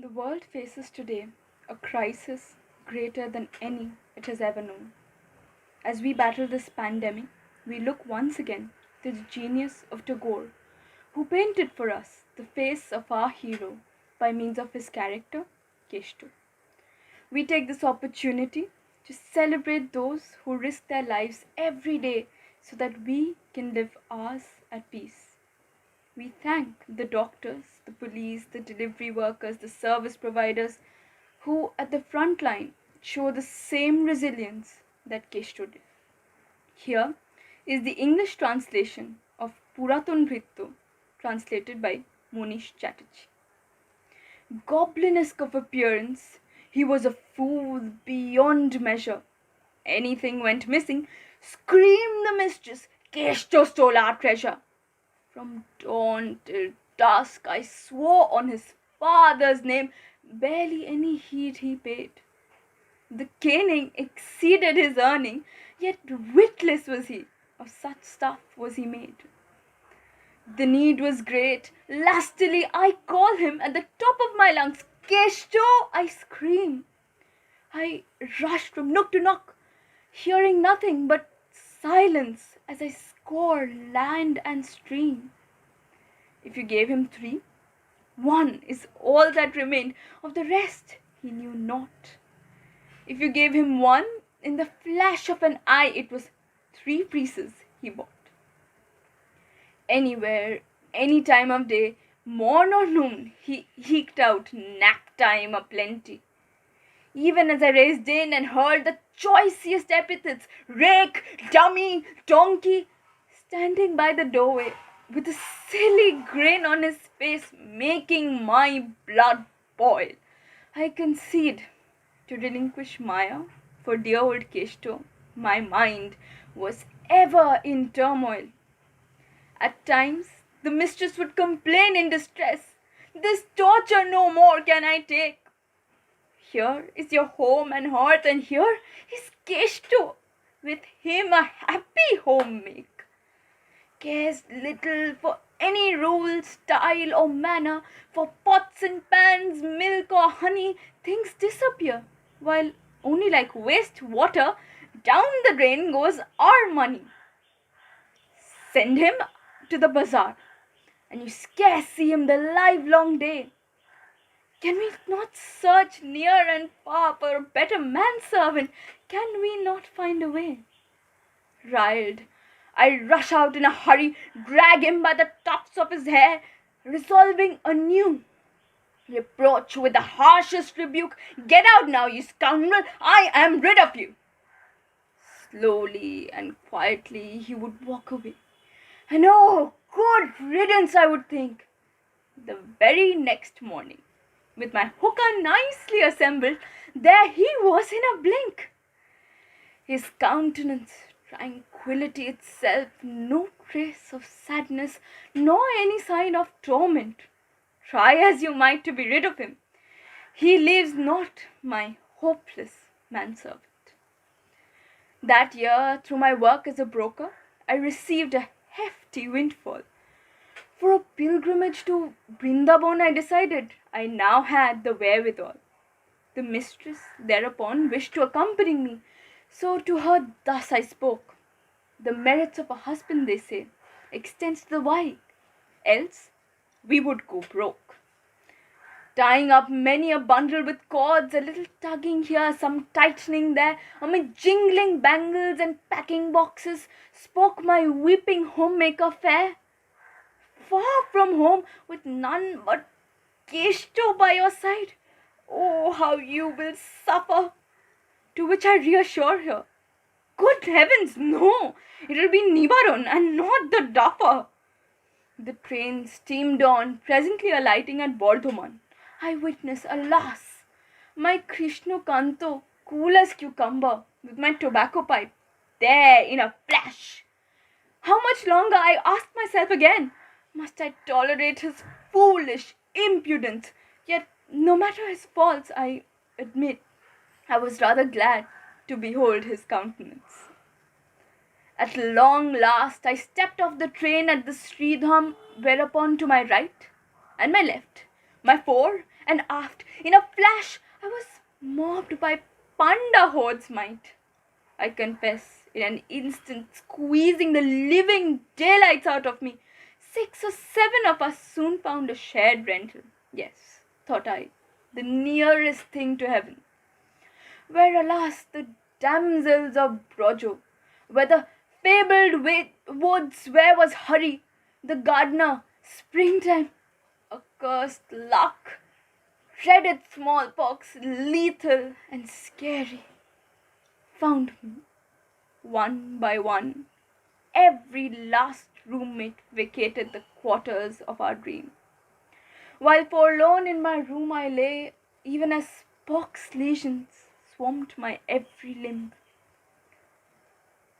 The world faces today a crisis greater than any it has ever known. As we battle this pandemic, we look once again to the genius of Tagore, who painted for us the face of our hero by means of his character, Keshto. We take this opportunity to celebrate those who risk their lives every day so that we can live ours at peace. We thank the doctors, the police, the delivery workers, the service providers who at the front line show the same resilience that Keshto did. Here is the English translation of Puratun Bhrittu, translated by Monish Chatterjee. Goblinesque of appearance, he was a fool beyond measure. Anything went missing, screamed the mistress, Keshto stole our treasure. From dawn till dusk I swore on his father's name, barely any heed he paid. The caning exceeded his earning, yet witless was he, of such stuff was he made. The need was great, lustily I call him at the top of my lungs, Keshto, I scream. I rushed from nook to nook, hearing nothing but silence as I scour land and stream. If you gave him 3, 1 is all that remained, of the rest he knew not. If you gave him 1, in the flash of an eye it was 3 pieces he bought. Anywhere, any time of day, morn or noon, he eked out nap time aplenty. Even as I raced in and heard the choicest epithets, rake, dummy, donkey, standing by the doorway with a silly grin on his face, making my blood boil, I concede to relinquish Maya for dear old Keshto. My mind was ever in turmoil. At times, the mistress would complain in distress, this torture no more can I take. Here is your home and hearth, and here is Keshto, with him a happy home make. Cares little for any rule, style, or manner, for pots and pans, milk or honey, things disappear, while only like waste water, down the drain goes our money. Send him to the bazaar, and you scarce see him the livelong day. Can we not search near and far for a better manservant? Can we not find a way? Riled, I rush out in a hurry, drag him by the tufts of his hair, resolving anew. Reproach with the harshest rebuke, get out now, you scoundrel, I am rid of you. Slowly and quietly he would walk away. And oh, good riddance, I would think. The very next morning, with my hookah nicely assembled, there he was in a blink. His countenance, tranquillity itself, no trace of sadness, nor any sign of torment. Try as you might to be rid of him, he leaves not my hopeless manservant. That year, through my work as a broker, I received a hefty windfall. For a pilgrimage to Vrindavan, I decided I now had the wherewithal. The mistress thereupon wished to accompany me, so to her thus I spoke. The merits of a husband, they say, extends to the wife, else we would go broke. Tying up many a bundle with cords, a little tugging here, some tightening there, amid jingling bangles and packing boxes, spoke my weeping homemaker fair. Far from home, with none but Keshto by your side, oh, how you will suffer. To which I reassure her, good heavens, no, it will be Nibaron and not the duffer. The train steamed on, presently alighting at Bardhaman. I witness, alas, my Krishna Kanto, cool as cucumber, with my tobacco pipe, there in a flash. How much longer, I asked myself again, must I tolerate his foolish impudence? Yet, no matter his faults, I admit, I was rather glad to behold his countenance. At long last, I stepped off the train at the Sridham, whereupon to my right and my left My fore and aft, in a flash, I was mobbed by panda hordes might. I confess, in an instant, squeezing the living daylights out of me. 6 or 7 of us soon found a shared rental. Yes, thought I, the nearest thing to heaven. Where, alas, the damsels of Brojo, where the fabled woods, where was hurry, the gardener, springtime, accursed luck, dreaded smallpox, lethal and scary, found me, one by one. Every last roommate vacated the quarters of our dream. While forlorn in my room I lay, even as pox lesions swamped my every limb.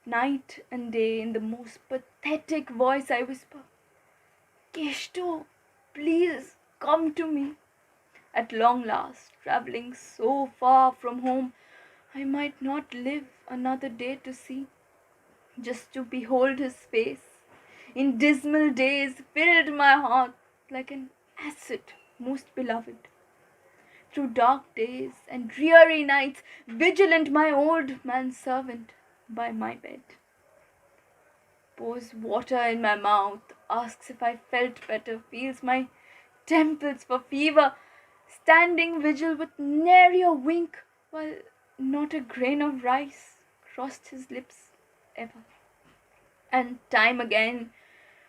Night and day, in the most pathetic voice, I whisper, Keshto, please come to me. At long last, travelling so far from home, I might not live another day to see, just to behold his face. In dismal days, filled my heart like an acid most beloved. Through dark days and dreary nights, vigilant my old man servant by my bed. Pours water in my mouth, asks if I felt better, feels my temples for fever, standing vigil with nary a wink, while not a grain of rice crossed his lips ever. And time again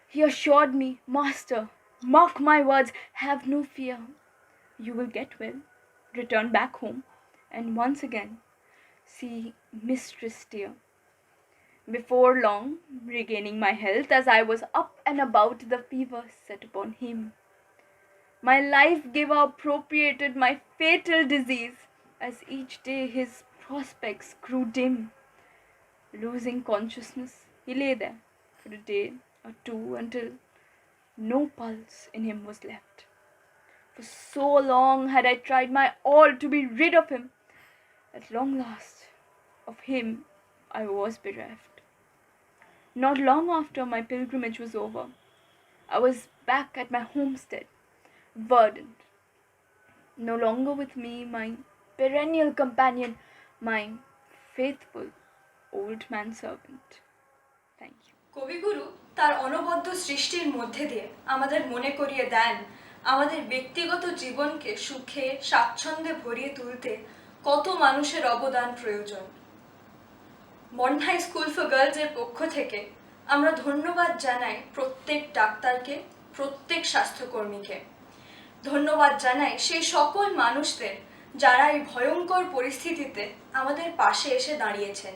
he assured me, Master, mark my words, have no fear. You will get well, return back home, and once again see Mistress dear. Before long, regaining my health as I was up and about, the fever set upon him. My life giver appropriated my fatal disease as each day his prospects grew dim. Losing consciousness, he lay there for a day or two until no pulse in him was left. For so long had I tried my all to be rid of him. At long last, of him I was bereft. Not long after my pilgrimage was over, I was back at my homestead, burdened. No longer with me my perennial companion, my faithful old man servant. Thank you. কবিগুরু তার অনবদ্য সৃষ্টির মধ্যে দিয়ে আমাদের মনে করিয়ে দেন আমাদের ব্যক্তিগত জীবনকে সুখে স্বাচ্ছন্দ্যে ভরিয়ে তুলতে কত মানুষের অবদান প্রয়োজন। বন্যাই স্কুল ফর গার্লসের পক্ষ থেকে আমরা ধন্যবাদ জানাই প্রত্যেক ডাক্তারকে, প্রত্যেক স্বাস্থ্যকর্মীকে। ধন্যবাদ জানাই সেই সকল মানুষদের যারা এই ভয়ঙ্কর পরিস্থিতিতে আমাদের পাশে এসে দাঁড়িয়েছেন।